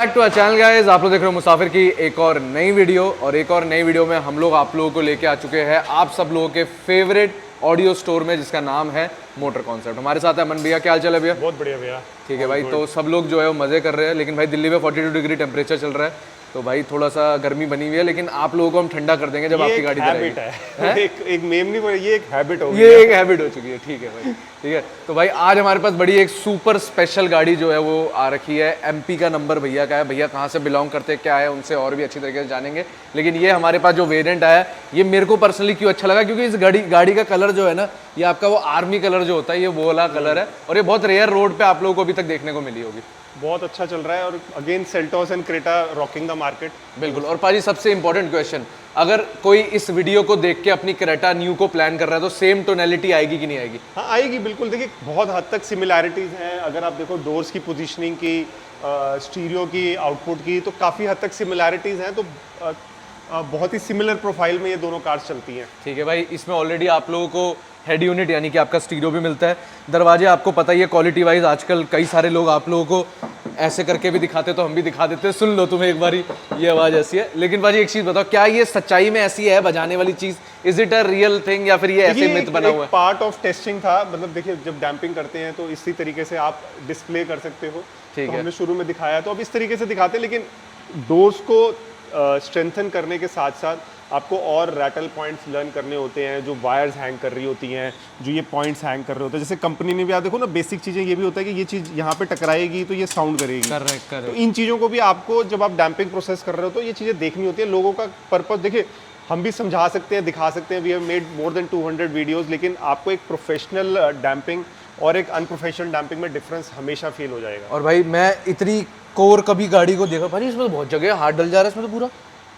Back to channel guys, आप लोग देख रहे हो मुसाफिर की एक और नई वीडियो। और एक और नई वीडियो में हम लोग आप लोगों को लेके आ चुके हैं आप सब लोगों के फेवरेट ऑडियो स्टोर में, जिसका नाम है मोटर कॉन्सेप्ट। हमारे साथ है अमन भैया। क्या हाल चाल है भैया? बहुत बढ़िया भैया। ठीक है भाई। तो सब लोग जो है वो मजे कर रहे हैं, लेकिन भाई दिल्ली में 42 डिग्री टेम्परेचर चल रहा है, तो भाई थोड़ा सा गर्मी बनी हुई है, लेकिन आप लोगों को हम ठंडा कर देंगे जब आपकी गाड़ी हैबिट है। एक मेम नहीं बोले, ये एक हैबिट हो गई ये एक हैबिट हो चुकी है। ठीक है भाई, ठीक है। तो भाई आज हमारे पास बड़ी एक सुपर स्पेशल गाड़ी जो है वो आ रखी है। एमपी का नंबर भैया का है। भैया कहाँ से बिलोंग करते हैं, क्या है, उनसे और भी अच्छी तरीके से जानेंगे। लेकिन ये हमारे पास जो वेरिएंट आया, ये मेरे को पर्सनली क्यों अच्छा लगा, क्योंकि इस गाड़ी का कलर जो है ना, ये आपका वो आर्मी कलर जो होता है, ये वो वाला कलर है। और ये बहुत रेयर रोड पे आप लोगों को अभी तक देखने को मिली होगी। बहुत अच्छा चल रहा है। और again Seltos and Creta rocking the market. बिल्कुल। और पाजी सबसे इंपॉर्टेंट क्वेश्चन, अगर कोई इस वीडियो को देख के अपनी क्रेटा न्यू को प्लान कर रहा है तो सेम टोनैलिटी आएगी कि नहीं आएगी? हाँ आएगी बिल्कुल। देखिए बहुत हद तक सिमिलैरिटीज हैं। अगर आप देखो डोर्स की पोजीशनिंग की, स्टीरियो की, आउटपुट की, तो काफ़ी हद तक सिमिलैरिटीज हैं। तो बहुत ही सिमिलर प्रोफाइल में ये दोनों कार्स चलती हैं। ठीक है भाई। इसमें ऑलरेडी आप लोगों को हेड यूनिट यानी कि आपका स्टीरियो भी मिलता है। दरवाजे आपको पता ही है क्वालिटी वाइज, आजकल कई सारे लोग आप लोगों को ऐसे करके भी दिखाते, तो हम भी दिखा देते हैं। सुन लो तुम्हें एक बारी, ये आवाज़ ऐसी है। लेकिन भाजी एक चीज़ बताओ, क्या ये सच्चाई में ऐसी है बजाने वाली चीज़? Is it a real thing या फिर ये ऐसे मिथ बना हुआ है? पार्ट ऑफ टेस्टिंग था। मतलब देखिए जब डैम्पिंग करते हैं तो इसी तरीके से आप डिस्प्ले कर सकते हो। ठीक है। हमने शुरू में दिखाया, तो अब इस तरीके से दिखाते हैं। लेकिन डोर्स को स्ट्रेंथन करने के साथ साथ आपको और रैटल पॉइंट्स लर्न करने होते हैं, जो वायर्स हैंग कर रही होती हैं, जो ये पॉइंट्स हैंग कर रहे होते हैं। जैसे कंपनी ने भी आप देखो ना, बेसिक चीज़ें ये भी होता है कि ये चीज़ यहाँ पे टकराएगी तो ये साउंड करेगी। करेक्ट। तो इन चीज़ों को भी आपको जब आप डैम्पिंग प्रोसेस कर रहे हो तो ये चीज़ें देखनी होती है। लोगों का पर्पस देखिए, हम भी समझा सकते हैं, दिखा सकते हैं, we have made more than 200 videos, लेकिन आपको एक प्रोफेशनल डैम्पिंग और एक अनप्रोफेशनल डैम्पिंग में डिफरेंस हमेशा फील हो जाएगा। और भाई मैं इतनी कोर कभी गाड़ी को देखा भाई, इसमें तो बहुत जगह हाथ डल जा रहा है इसमें तो पूरा।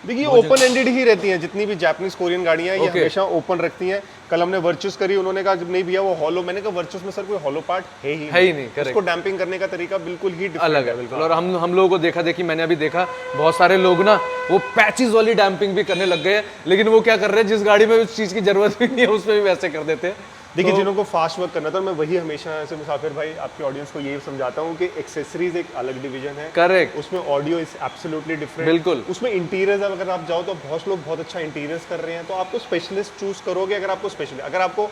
देखिए ओपन एंडेड ही रहती हैं जितनी भी जापानीज कोरियन गाड़ियां, ये हमेशा ओपन रखती हैं। कल हमने वर्चुस करी, उन्होंने कहा जब नहीं भैया वो हॉलो, मैंने कहा वर्चुस में सर कोई हॉलो पार्ट है ही नहीं। उसको डैम्पिंग करने का तरीका बिल्कुल ही अलग है। बिल्कुल। और हम लोगों को देखा देखी, मैंने अभी देखा बहुत सारे लोग ना वो पैचेस वाली डैम्पिंग भी करने लग गए हैं। लेकिन वो क्या कर रहे हैं, जिस गाड़ी में उस चीज़ की जरूरत भी नहीं है उसमें भी वैसे कर देते हैं। देखिए जिन्हों को फास्ट वर्क करना था, मैं वही हमेशा ऐसे मुसाफिर भाई आपके ऑडियंस को ये समझाता हूँ कि एक्सेसरीज एक अलग डिवीजन है। करेक्ट। उसमें ऑडियो इज एब्सोल्युटली डिफरेंट। बिल्कुल। उसमें इंटीरियर्स अगर आप जाओ तो बहुत लोग बहुत अच्छा इंटीरियर्स कर रहे हैं, तो आपको स्पेशलिस्ट चूज करोगे। अगर आपको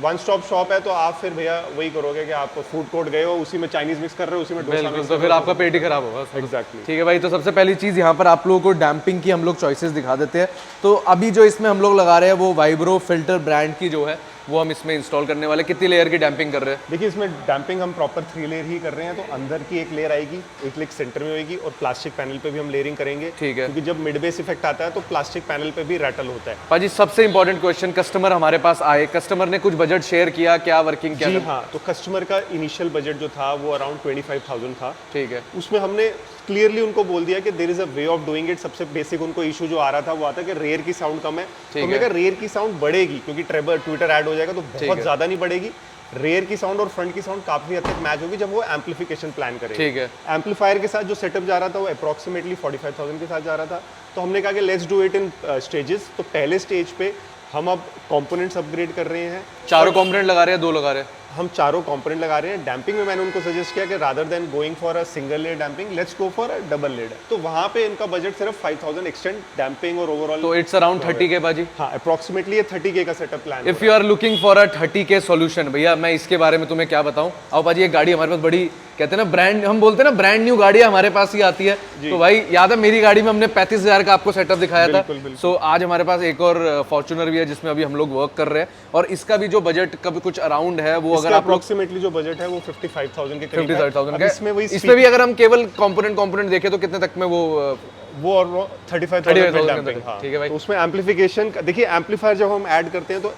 वन स्टॉप शॉप है तो आप फिर भैया वही करोगे कि आप फूड कोर्ट गए हो, उसी में चाइनीज मिक्स कर रहे हो, उसी में डोसा मिक्स, तो फिर आपका पेट ही खराब होगा। एग्जैक्टली। ठीक है भाई। तो सबसे पहली चीज़ यहाँ पर आप लोगों को डैम्पिंग की हम लोग चॉइसेस दिखा देते हैं। तो अभी जो इसमें हम लोग लगा रहे हैं वो वाइब्रो फिल्टर ब्रांड की जो है वो हम इसमें इंस्टॉल करने वाले। कितनी लेयर की डैम्पिंग कर रहे हैं? देखिए इसमें डैम्पिंग हम प्रॉपर 3 लेयर ही कर रहे हैं। तो अंदर की एक लेयर आएगी, एक लेयर सेंटर में होगी, और प्लास्टिक पैनल पे भी हम लेयरिंग करेंगे। ठीक है। क्योंकि जब मिड बेस इफेक्ट आता है तो प्लास्टिक पैनल पे भी रैटल होता है। पाजी सबसे इंपॉर्टेंट क्वेश्चन, कस्टमर हमारे पास आए, कस्टमर ने कुछ बजट शेयर किया, क्या वर्किंग क्या? जी हाँ, तो कस्टमर का इनिशियल बजट जो था वो अराउंड 25,000 था। ठीक है। उसमें हमने क्लियरली उनको बोल दिया कि there is a way of doing it. सबसे बेसिक उनको इशू जो आ रहा था वो आता है कि रेयर की साउंड कम है। तो हमने कहा रेयर की साउंड बढ़ेगी, क्योंकि ट्विटर ऐड हो जाएगा तो बहुत ज्यादा नहीं बढ़ेगी। रेयर की साउंड और फ्रंट की साउंड काफी हद तक मैच होगी जब वो एम्पलीफिकेशन प्लान करेंगे। ठीक है। एम्पलीफायर के साथ जो सेटअप जा रहा था वो अप्रोक्सीमेटली 45,000 के साथ जा रहा था। तो हमने कहा कि let's do it in stages. तो पहले स्टेज पे हम अब कंपोनेंट्स अपग्रेड कर रहे हैं। चारों कंपोनेंट लगा रहे हैं, 2 लगा रहे हैं? हम चारों कंपोनेंट लगा रहे हैं। डैम्पिंग में मैंने उनको सजेस्ट किया कि rather than going for a single layer damping, let's go for a double layer. तो वहां पे इनका बजट सिर्फ 5,000 एक्सटेंड डैम्पिंग और ओवरऑल। तो इट्स अराउंड 30K बाजी। हाँ अप्रोक्सीमेटली ये 30K का setup plan. If you are looking for a 30K solution, भैया मैं इसके बारे में तुम्हें क्या बताऊं। अब भाजी ये गाड़ी हमारे पास बड़ी, कहते हैं ना ब्रांड, हम बोलते हैं ना ब्रांड न्यू गाड़ी हमारे पास ही आती है। तो भाई याद है मेरी गाड़ी में हमने 35,000 का आपको सेटअप दिखाया था। सो आज हमारे पास एक और फॉर्च्यूनर भी है जिसमें अभी हम लोग वर्क कर रहे हैं, और इसका भी जो बजट कभी कुछ अराउंड है वो अगर अप्रोक्सीमेटली जो बजट है वो 55,000 के करीब है। 55,000 का। इसमें भी अगर हम केवल कंपोनेंट देखें तो कितने तक में वो और 35,000 डैम्पिंग। हाँ। ठीक है भाई। तो उसमें एम्पलीफिकेशन देखिए, एम्पलीफायर जब हम ऐड करते हैं तो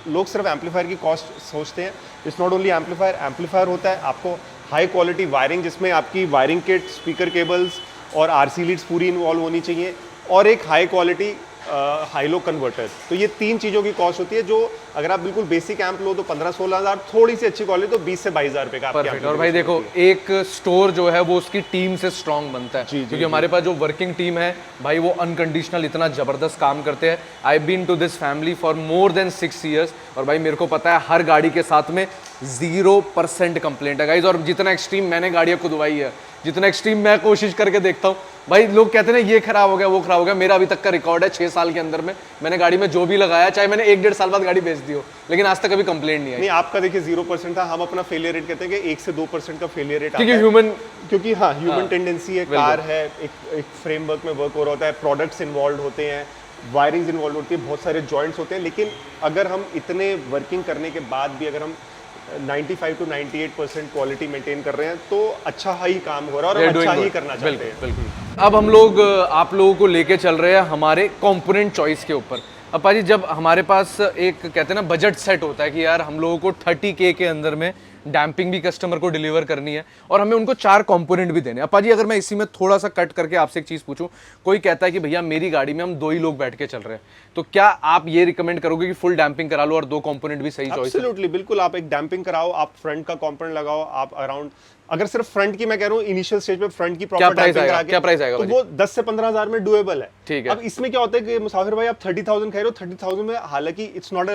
लोग सिर्फ एम्पलीफायर की कॉस्ट सोचते हैं। इट्स नॉट ओनली एम्पलीफायर होता है आपको हाई क्वालिटी वायरिंग, जिसमें आपकी वायरिंग किट, स्पीकर केबल्स और आरसी लीड्स पूरी इन्वॉल्व होनी चाहिए, और एक हाई क्वालिटी हाईलो कन्वर्टर। तो ये 3 चीज़ों की कॉस्ट होती है, जो अगर आप बिल्कुल बेसिक एम्प लो तो 15-16 हज़ार, थोड़ी सी अच्छी क्वालिटी तो 20 से 22 हज़ार रुपये का आपके परफेक्ट। और भाई देखो, एक स्टोर जो है वो उसकी टीम से स्ट्रांग बनता है, क्योंकि हमारे पास जो वर्किंग टीम है भाई वो अनकंडीशनल इतना जबरदस्त काम करते हैं। I been to this family for more than 6 years, और भाई मेरे को पता है हर गाड़ी के साथ में 0% कंप्लेंट है गाइज। और जितना एक्सट्रीम मैंने गाड़ियाँ खुदवाई है, जितना एक्सट्रीम मैं कोशिश करके देखता हूँ, भाई लोग कहते हैं ना ये खराब हो गया वो खराब हो गया, मेरा अभी तक का रिकॉर्ड है 6 साल के अंदर में मैंने गाड़ी में जो भी लगाया, चाहे मैंने 1-1.5 साल बाद गाड़ी बेच दी हो, लेकिन आज तक कभी कंप्लेंट नहीं आई। नहीं, आपका देखिए 0% था, हम अपना फेलियर रेट कहते हैं कि 1 से 2% का फेलियर रेट, क्योंकि ह्यूमन, क्योंकि हाँ ह्यूमन टेंडेंसी है, कार है, एक फ्रेमवर्क में वर्क हो रहा होता है, प्रोडक्ट्स इन्वॉल्व होते हैं, वायरिंग्स इन्वॉल्व होती है, बहुत सारे जॉइंट्स होते हैं। लेकिन अगर हम इतने वर्किंग करने के बाद भी अगर हम 95 to 98% क्वालिटी मेंटेन कर रहे हैं तो अच्छा ही काम हो रहा है और हम अच्छा ही करना चाहते हैं। बिल्कुल। अब हम लोग आप लोगों को लेके चल रहे हैं हमारे कंपोनेंट चॉइस के ऊपर। अब पाजी, जब हमारे पास एक कहते हैं ना बजट सेट होता है कि यार हम लोगों को 30K के अंदर में डैम्पिंग भी कस्टमर को डिलीवर करनी है और हमें उनको 4 कंपोनेंट भी देने हैं। अपाजी, अगर मैं इसी में थोड़ा सा कट करके आपसे एक चीज़ पूछूं, कोई कहता है कि भैया मेरी गाड़ी में हम 2 ही लोग बैठ के चल रहे हैं, तो क्या आप ये रिकमेंड करोगे कि फुल डैम्पिंग करा लो और 2 कंपोनेंट भी सही चॉइस है? एब्सोल्युटली, बिल्कुल। आप एक डैम्पिंग कराओ, आप फ्रंट का कंपोनेंट लगाओ, आप अराउंड, अगर सिर्फ फ्रंट की मैं कह रहा हूँ इनिशियल स्टेज पे फ्रंट की प्रॉपर डैम्पिंग करा के, क्या प्राइस आएगा तो वो 10 से 15 हज़ार में डुएबल है। ठीक है। अब इसमें क्या होता है कि मुसाफिर भाई आप 30,000 कह रहे हो, 30,000 में हालांकि इट्स नॉट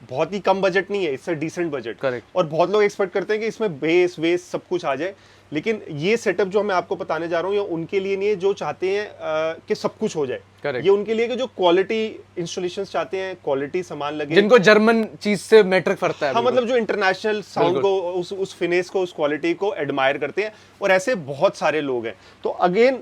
बहुत ही कम बजट नहीं है, it's a decent budget. Correct. और बहुत लोग एक्सपेक्ट करते हैं कि इसमें बेस वेस सब कुछ आ जाए, लेकिन ये सेटअप जो मैं आपको बताने जा रहा हूँ ये उनके लिए नहीं है जो चाहते हैं कि सब कुछ हो जाए। Correct. ये उनके लिए कि जो क्वालिटी इंस्टॉलेशंस चाहते हैं, क्वालिटी सामान लगे, जिनको जर्मन चीज से मैटर करता है। हाँ, मतलब जो इंटरनेशनल साउंड को, उस फिनिश को, उस क्वालिटी को एडमायर करते हैं, और ऐसे बहुत सारे लोग हैं। तो अगेन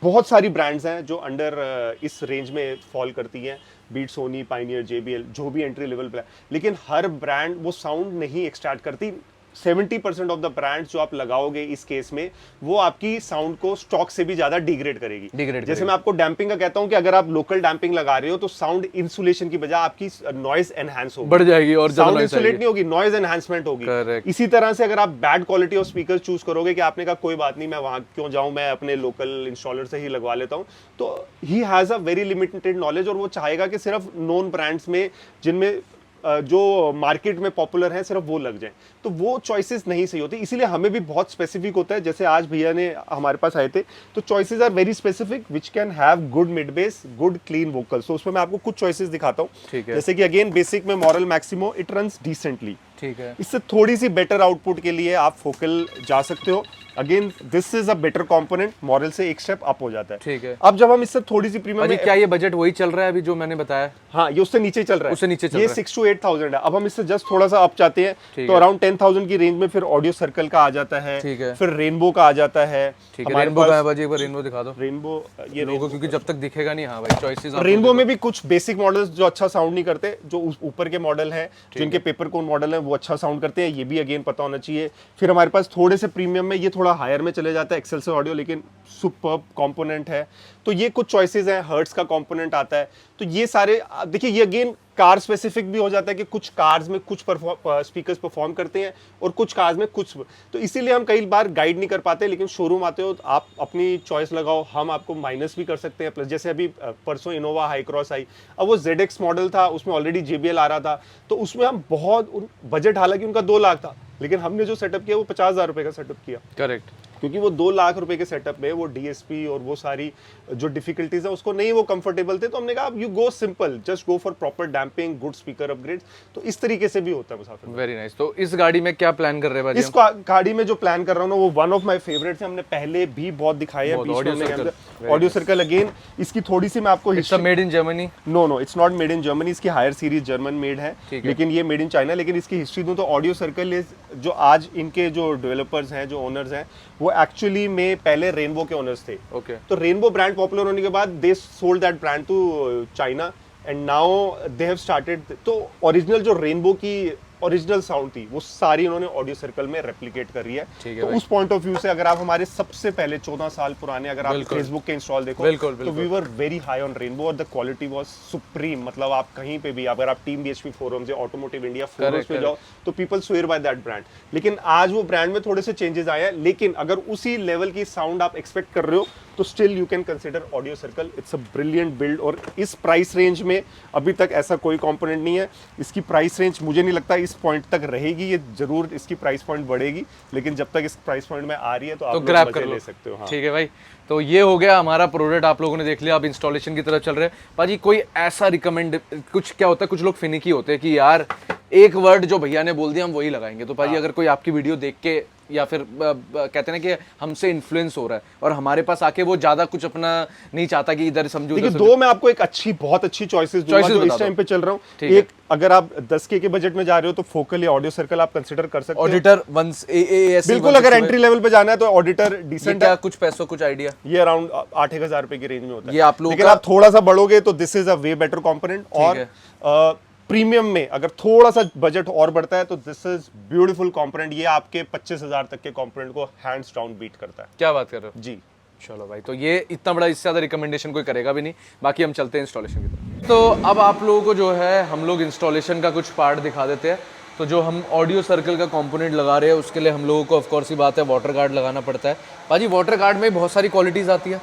बहुत सारी ब्रांड्स हैं जो अंडर इस रेंज में फॉल करती हैं, बीट, सोनी, पायनियर, JBL, जो भी एंट्री लेवल पे है, लेकिन हर ब्रांड वो साउंड नहीं एक्सट्रैक्ट करती। 70% ऑफ द ब्रांड्स जो आप लगाओगे इस केस में, वो आपकी साउंड को स्टॉक से भी ज्यादा डिग्रेड करेगी। जैसे मैं आपको डैम्पिंग का कहता हूं कि अगर आप लोकल डैम्पिंग लगा रहे हो तो साउंड इंसुलेशन की बजाय आपकी नॉइज एनहांस होगी, बढ़ जाएगी, और साउंड इंसुलेट नहीं होगी, नॉइज एनहांसमेंट होगी। इसी तरह से अगर आप bad quality of speaker choose करोगे कि आपने कहा कोई बात नहीं, मैं वहां क्यों जाऊं, मैं अपने लोकल इंस्टॉलर से ही लगवा लेता हूं, तो he has a very limited knowledge, और वो चाहेगा कि सिर्फ नोन ब्रांड्स में जिनमें जो मार्केट में पॉपुलर है सिर्फ वो लग जाए, तो वो चॉइसेस नहीं सही होती। इसीलिए हमें भी बहुत स्पेसिफिक होता है। जैसे आज भैया ने हमारे पास आए थे, तो choices are very specific which can have good mid bass, good clean vocals. तो उसमें मैं आपको कुछ चॉइसेस दिखाता हूँ। जैसे कि अगेन बेसिक में moral Maximo, it runs decently. ठीक है। इससे थोड़ी सी बेटर आउटपुट के लिए आप फोकल जा सकते हो। Again this is a better component, model से एक स्टेप अप हो जाता है। ठीक है। अब जब हम इससे थोड़ी सी प्रीमियम, क्या ये बजट वही चल रहा है अभी जो मैंने बताया? हाँ, ये उससे नीचे चल रहा है, उससे नीचे चल ये रहा है। 6 to 8,000 है। अब हम इससे जस्ट थोड़ा सा अप चाहते हैं तो अराउंड 10,000 की रेंज में फिर ऑडियो सर्कल का आ जाता है, ठीक है। फिर रेनबो का आ जाता है। रेनबो का है भाई, एक बार रेनबो दिखा दो। रेनबो, ये लोगों क्योंकि जब तक दिखेगा नहीं। हाँ भाई, चॉइसेस रेनबो में भी कुछ बेसिक मॉडल्स जो अच्छा साउंड नहीं करते, जो ऊपर के मॉडल हैं, जिनके पेपर कोन मॉडल हैं, वो अच्छा साउंड करते हैं, ये भी अगेन पता होना चाहिए। फिर हमारे पास थोड़े से प्रीमियम में ये थोड़ा हायर में चले जाता है, एक्सेल से ऑडियो, लेकिन सुपर्ब कंपोनेंट है। तो ये कुछ चॉइसेस हैं। हर्ट्स का कंपोनेंट आता है। तो ये सारे देखिए, ये अगेन कार स्पेसिफिक भी हो जाता है कि कुछ कार्स में कुछ स्पीकर्स परफॉर्म करते हैं और कुछ कार्स में कुछ, तो इसीलिए हम कई बार गाइड नहीं कर पाते। लेकिन शोरूम आते हो तो आप अपनी चॉइस लगाओ, हम आपको माइनस भी कर सकते हैं, प्लस। जैसे अभी परसों इनोवा हाई क्रॉस आई, अब वो ZX मॉडल था, उसमें ऑलरेडी JBL आ रहा था, तो उसमें हम बहुत बजट, हालांकि उनका 2 लाख था, लेकिन हमने जो सेटअप किया वो 50,000 रुपए का सेटअप किया। करेक्ट। क्योंकि वो 2 लाख रुपए के सेटअप में वो DSP और वो सारी जो डिफिकल्टीज है उसको नहीं वो कंफर्टेबल थे, तो हमने कहा you go simple, just go for proper damping, good speaker upgrades. तो इस तरीके से भी होता है मुसाफिर। Very nice. तो इस गाड़ी में क्या प्लान कर रहे हैं भाई? इस गाड़ी में जो प्लान कर रहा हूँ ना, वो वन ऑफ माय फेवरेट्स है, हमने पहले भी बहुत दिखाई है। ऑडियो सर्कल अगेन, इसकी थोड़ी सी मैं आपको made in Germany? No, it's not made in Germany, इसकी हायर सीरीज जर्मन मेड है, लेकिन ये मेड इन चाइना। लेकिन इसकी हिस्ट्री दूं तो ऑडियो सर्कल जो आज इनके जो डेवलपर्स हैं, जो ओनर्स हैं, वो एक्चुअली में पहले रेनबो के ओनर्स थे। तो रेनबो ब्रांड पॉपुलर होने के बाद they sold that brand to China, and now they have started. तो ओरिजिनल जो रेनबो की ओरिजिनल साउंड थी वो सारी उन्होंने ऑडियो सर्कल में रेप्लिकेट कर रही है। तो उस पॉइंट ऑफ व्यू से अगर आप हमारे सबसे पहले 14 साल पुराने अगर आप फेसबुक के इंस्टॉल देखो तो we were very high on Rainbow और द क्वालिटी वाज सुप्रीम। मतलब आप कहीं पे भी अगर आप टीम बीएचपी फोरम्स या ऑटोमोटिव इंडिया फोरम्स पे जाओ तो people swear by that brand. लेकिन आज वो ब्रांड में थोड़े से चेंजेस आए हैं, लेकिन अगर उसी लेवल की साउंड आप एक्सपेक्ट कर रहे हो तो still you can consider audio circle. It's a brilliant build और इस प्राइस रेंज में अभी तक ऐसा कोई कंपोनेंट नहीं है। इसकी प्राइस रेंज मुझे नहीं लगता इस पॉइंट तक रहेगी, ये जरूर इसकी प्राइस पॉइंट बढ़ेगी, लेकिन जब तक इस प्राइस पॉइंट में आ रही है तो आप ग्रैब कर ले सकते हो। हाँ। ठीक है भाई, तो ये हो गया हमारा प्रोडक्ट, आप लोगों ने देख लिया। अब इंस्टॉलेशन की तरफ चल रहे हैं पाजी। कोई ऐसा रिकमेंड, कुछ क्या होता है, कुछ लोग फिनिकी होते हैं कि यार एक वर्ड जो भैया ने बोल दिया हम वही लगाएंगे। तो पाजी अगर कोई आपकी वीडियो देख के या फिर कहते हैं ना कि हमसे इन्फ्लुएंस हो रहा है और हमारे पास आके वो ज्यादा कुछ अपना नहीं चाहता कि इधर समझो, देखिए दो मैं आपको एक अच्छी बहुत अच्छी चॉइसेस दूंगा जो इस टाइम पे चल रहा हूं। एक अगर आप 10K के बजट में जा रहे हो तो फोकल या ऑडियो सर्कल आप कंसीडर कर सकते हो। ऑडिटर बिल्कुल, अगर एंट्री लेवल पे जाना है तो ऑडिटर डिसेंट है। कुछ पैसों कुछ आइडिया ये अराउंड 8-1000 रुपए की रेंज में होता है। ये आप लोग लेकिन आप थोड़ा सा बढ़ोगे तो this is a way better component. और प्रीमियम में अगर थोड़ा सा बजट और बढ़ता है तो दिस इज ब्यूटीफुल कंपोनेंट। ये आपके 25,000 तक के कंपोनेंट को हैंड्स डाउन बीट करता है। क्या बात कर रहे हो जी। चलो भाई, तो ये इतना बड़ा, इससे ज़्यादा रिकमेंडेशन कोई करेगा भी नहीं। बाकी हम चलते हैं इंस्टॉलेशन की तरफ। तो अब आप लोगों को जो है हम लोग इंस्टॉलेशन का कुछ पार्ट दिखा देते हैं। तो जो हम ऑडियो सर्कल का कंपोनेंट लगा रहे हैं उसके लिए हम लोगों को ऑफ कोर्स ही बात है वाटर गार्ड लगाना पड़ता है। पाजी वाटर गार्ड में बहुत सारी क्वालिटीज़ आती है।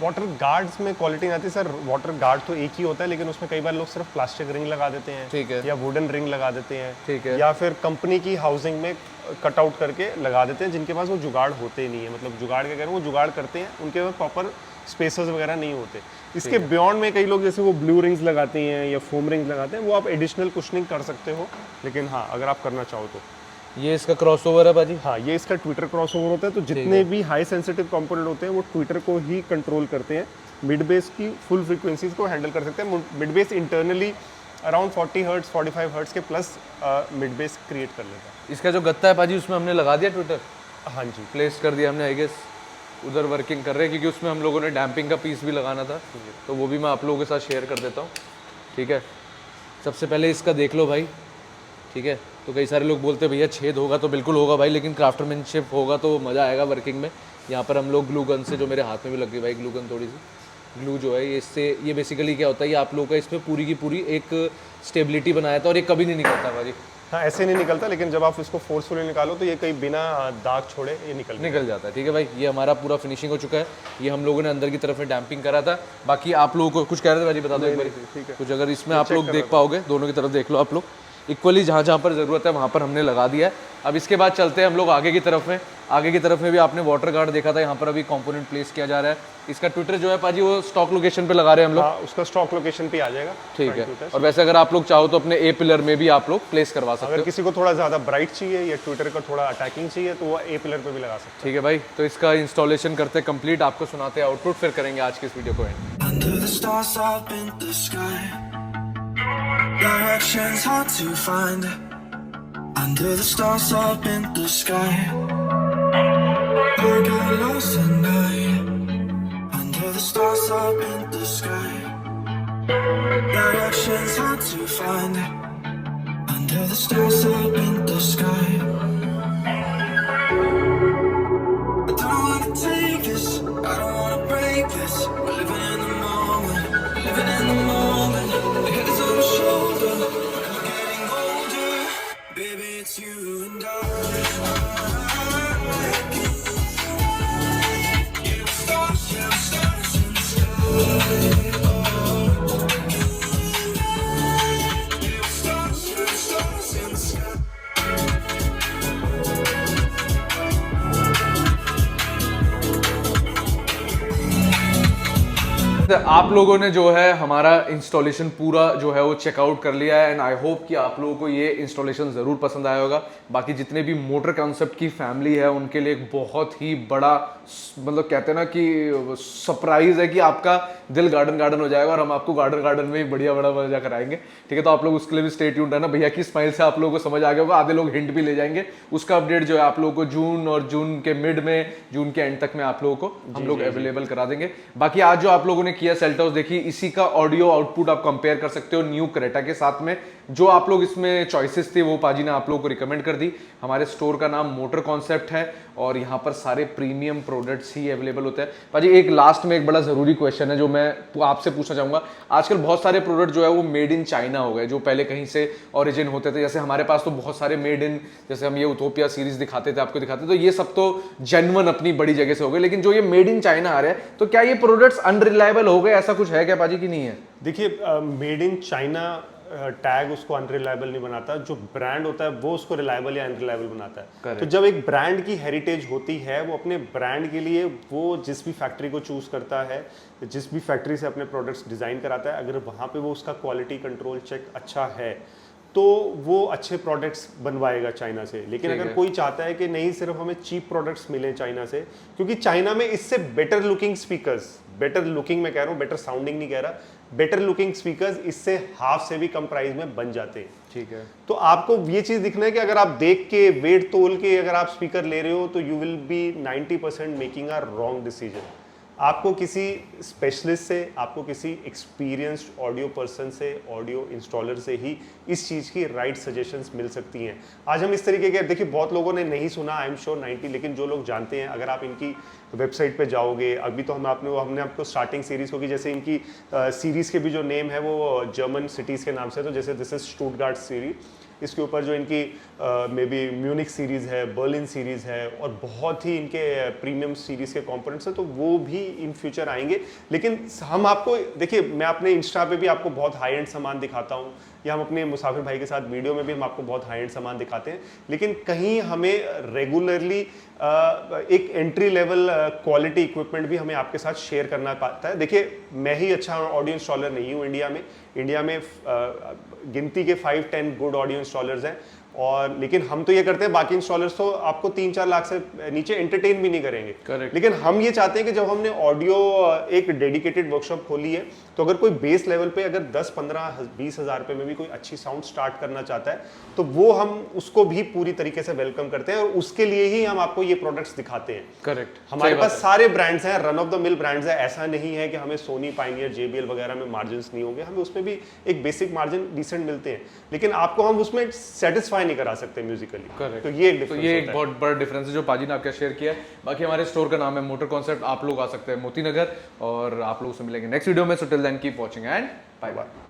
वाटर गार्ड्स में क्वालिटी आती है सर। वाटर गार्ड तो एक ही होता है, लेकिन उसमें कई बार लोग सिर्फ प्लास्टिक रिंग लगा देते हैं, ठीक है, या वुडन रिंग लगा देते हैं, ठीक है, या फिर कंपनी की हाउसिंग में कट आउट करके लगा देते हैं, जिनके पास वो जुगाड़ होते नहीं है। मतलब जुगाड़ क्या कह रहे हैं, वो जुगाड़ करते हैं, उनके पास प्रॉपर स्पेसेस वगैरह नहीं होते। इसके बियॉन्ड में कई लोग जैसे वो ब्लू रिंग्स लगाते हैं या फोम रिंग्स लगाते हैं, वो आप एडिशनल कुशनिंग कर सकते हो। लेकिन हाँ, अगर आप करना चाहो तो ये इसका क्रॉसओवर है बाजी। हाँ, ये इसका ट्विटर क्रॉसओवर होता है। तो जितने भी हाई सेंसिटिव कंपोनेंट होते हैं वो ट्विटर को ही कंट्रोल करते हैं। मिड बेस की फुल फ्रीक्वेंसीज को हैंडल कर सकते हैं। Mid base internally around 40 hertz 45 hertz के प्लस मिड बेस क्रिएट कर लेता है। इसका जो गत्ता है पाजी उसमें हमने लगा दिया ट्विटर। हाँ जी, प्लेस कर दिया हमने, आई गेस उधर वर्किंग कर रहे हैं, क्योंकि उसमें हम लोगों ने डैम्पिंग का पीस भी लगाना था, तो वो भी मैं आप लोगों के साथ शेयर कर देता हूँ। ठीक है, सबसे पहले इसका देख लो भाई। ठीक है, तो कई सारे लोग बोलते हैं भैया छेद होगा, तो बिल्कुल होगा भाई, लेकिन क्राफ्टमैनशिप होगा तो मज़ा आएगा वर्किंग में। यहाँ पर हम लोग ग्लू गन से, जो मेरे हाथ में भी लग गई भाई ग्लू गन, थोड़ी सी ग्लू जो है ये, इससे ये बेसिकली क्या होता है, ये आप लोगों का इसमें पूरी की पूरी एक स्टेबिलिटी बनाया था और ये कभी नहीं निकलता भाई। हाँ, ऐसे नहीं निकलता, लेकिन जब आप इसको फोर्सफुली निकालो तो ये कहीं बिना दाग छोड़े ये निकल जाता है। ठीक है भाई, ये हमारा पूरा फिनिशिंग हो चुका है। ये हम लोगों ने अंदर की तरफ में डैम्पिंग करा था। बाकी आप लोगों को कुछ कह रहे थे भाई, बता दो एक बार। ठीक है, कुछ अगर इसमें आप लोग देख पाओगे, दोनों की तरफ देख लो आप लोग, इक्वली जहाँ जहाँ पर ज़रूरत है वहाँ पर हमने लगा दिया है। अब इसके बाद चलते हैं हम लोग आगे की तरफ में। आगे की तरफ में भी आपने वाटर गार्ड देखा था, यहाँ पर अभी कंपोनेंट प्लेस किया जा रहा है। इसका ट्विटर जो है पाजी वो स्टॉक लोकेशन पे लगा रहे हैं हम लोग। हाँ, उसका स्टॉक लोकेशन पे आ जाएगा। ठीक है, और वैसे अगर आप लोग चाहो तो अपने ए पिलर में भी आप लोग प्लेस करवा सकते हो। अगर किसी को थोड़ा ज़्यादा ब्राइट चाहिए या ट्विटर का थोड़ा अटैकिंग चाहिए तो वो ए पिलर पे भी लगा सकते हैं। ठीक है भाई, तो इसका इंस्टॉलेशन करते कंप्लीट, आपको सुनाते हैं आउटपुट, फिर करेंगे आज की इस वीडियो को and. Directions hard to find under the stars up in the sky. I got lost at night under the stars up in the sky. Directions hard to find under the stars up in the sky. I don't wanna take this, I don't wanna break this. We're living in the moment, living in the moment. The head is on my shoulder, we're getting older. Baby, it's you and I. You stars in the sky. आप लोगों ने जो है हमारा installation पूरा जो है वो चेकआउट कर लिया है एंड आई होप कि आप लोगों को ये इंस्टॉलेशन ज़रूर पसंद आया होगा। बाकी जितने भी मोटर कॉन्सेप्ट की फैमिली है उनके लिए एक बहुत ही बड़ा, मतलब कहते हैं ना कि सरप्राइज है कि आपका दिल गार्डन गार्डन हो जाएगा और हम आपको गार्डन गार्डन में ही बढ़िया बड़ा मजा कराएंगे। ठीक है, तो आप लोग उसके लिए भी स्टे ट्यून्ड है ना। भैया की स्माइल से आप लोगों को समझ आ गया होगा, आधे लोग हिंट भी ले जाएंगे। उसका अपडेट जो है आप लोगों को जून और जून के मिड में, जून के एंड तक में आप लोगों को हम लोग अवेलेबल करा देंगे। बाकी आज जो आप लोगों ने किया सेल्टॉस देखिए, इसी का ऑडियो आउटपुट आप कंपेयर कर सकते हो न्यू क्रेटा के साथ में। जो आप लोग इसमें चॉइसेस थे वो पाजी ने आप लोगों को रिकमेंड कर दी। हमारे स्टोर का नाम मोटर कॉन्सेप्ट है और यहाँ पर सारे प्रीमियम प्रोडक्ट्स ही अवेलेबल होते हैं। पाजी एक लास्ट में एक बड़ा ज़रूरी क्वेश्चन है जो मैं आपसे पूछना चाहूँगा। आजकल बहुत सारे प्रोडक्ट जो है वो मेड इन चाइना हो गए, जो पहले कहीं से ओरिजिन होते थे। जैसे हमारे पास तो बहुत सारे मेड इन, जैसे हम ये उथोपिया सीरीज दिखाते थे, आपको दिखाते, तो ये सब तो जेन्युइन अपनी बड़ी जगह से हो गए। लेकिन जो ये मेड इन चाइना आ रहे हैं, तो क्या ये प्रोडक्ट्स अनरिलायबल हो गए, ऐसा कुछ है क्या पाजी की नहीं है? देखिए मेड इन चाइना टैग उसको अनरिलायबल नहीं बनाता, जो ब्रांड होता है वो उसको रिलायबल या अनरिलायबल बनाता है। Correct. तो जब एक ब्रांड की हेरिटेज होती है, वो अपने ब्रांड के लिए वो जिस भी फैक्ट्री को चूज करता है, जिस भी फैक्ट्री से अपने प्रोडक्ट्स डिजाइन कराता है, अगर वहाँ पे वो उसका क्वालिटी कंट्रोल चेक अच्छा है तो वो अच्छे प्रोडक्ट्स बनवाएगा चाइना से। लेकिन अगर कोई चाहता है कि नहीं सिर्फ हमें चीप प्रोडक्ट्स मिले चाइना से, क्योंकि चाइना में इससे better looking speakers, better looking मैं कह रहा हूँ, बेटर साउंडिंग नहीं कह रहा, बेटर लुकिंग स्पीकर्स इससे हाफ से भी कम प्राइस में बन जाते हैं। ठीक है। तो आपको ये चीज दिखना है कि अगर आप देख के वेट तोल के अगर आप स्पीकर ले रहे हो तो you will be 90% making a wrong decision. आपको किसी स्पेशलिस्ट से, आपको किसी एक्सपीरियंस्ड ऑडियो पर्सन से, ऑडियो इंस्टॉलर से ही इस चीज़ की राइट सजेशंस मिल सकती हैं। आज हम इस तरीके के, देखिए बहुत लोगों ने नहीं सुना, आई एम श्योर 90, लेकिन जो लोग जानते हैं, अगर आप इनकी वेबसाइट पे जाओगे, अभी तो हमने आपको स्टार्टिंग सीरीज़ को की, जैसे इनकी सीरीज़ के भी जो नेम है वो जर्मन सिटीज़ के नाम से, तो जैसे दिस इज स्टुटगार्ट सीरीज, इसके ऊपर जो इनकी मे बी म्यूनिक सीरीज़ है, बर्लिन सीरीज़ है और बहुत ही इनके प्रीमियम सीरीज़ के कंपोनेंट्स हैं, तो वो भी इन फ्यूचर आएंगे। लेकिन हम आपको, देखिए मैं अपने इंस्टा पे भी आपको बहुत हाई एंड सामान दिखाता हूँ, या हम अपने मुसाफिर भाई के साथ वीडियो में भी हम आपको बहुत हाई एंड सामान दिखाते हैं, लेकिन कहीं हमें रेगुलरली एक एंट्री लेवल क्वालिटी इक्विपमेंट भी हमें आपके साथ शेयर करना पाता है। देखिए मैं ही अच्छा ऑडियो इंस्टॉलर नहीं हूँ इंडिया में गिनती के 5-10 गुड ऑडियो इंस्टॉलर्स हैं, और लेकिन हम तो ये करते हैं, बाकी इंस्टॉलर्स तो आपको 3-4 लाख से नीचे एंटरटेन भी नहीं करेंगे। Correct. लेकिन हम ये चाहते हैं कि जब हमने ऑडियो एक डेडिकेटेड वर्कशॉप खोली है, तो अगर कोई बेस लेवल पे अगर 10-15-20 हज़ार रुपए में भी कोई अच्छी साउंड स्टार्ट करना चाहता है, तो वो हम उसको भी पूरी तरीके से वेलकम करते हैं, और उसके लिए ही हम आपको ये प्रोडक्ट्स दिखाते हैं। करेक्ट। हमारे पास सारे ब्रांड्स हैं, run of the mill brands है, ऐसा नहीं है कि हमें सोनी, पायनियर, JBL वगैरह में मार्जिन नहीं होंगे, हमें उसमें भी एक बेसिक मार्जिन डिसेंट मिलते हैं, लेकिन आपको हम उसमें सेटिस्फाई नहीं करा सकते म्यूजिकली। करेक्ट। तो ये एक डिफरेंस, तो ये एक बहुत बड़ा डिफरेंस है जो पाजी ने आपका शेयर किया है। बाकी हमारे स्टोर का नाम है मोटर कॉन्सेप्ट, आप लोग आ सकते हैं मोती नगर, और आप लोगों से मिलेंगे नेक्स्ट वीडियो में। So till then keep watching and bye bye.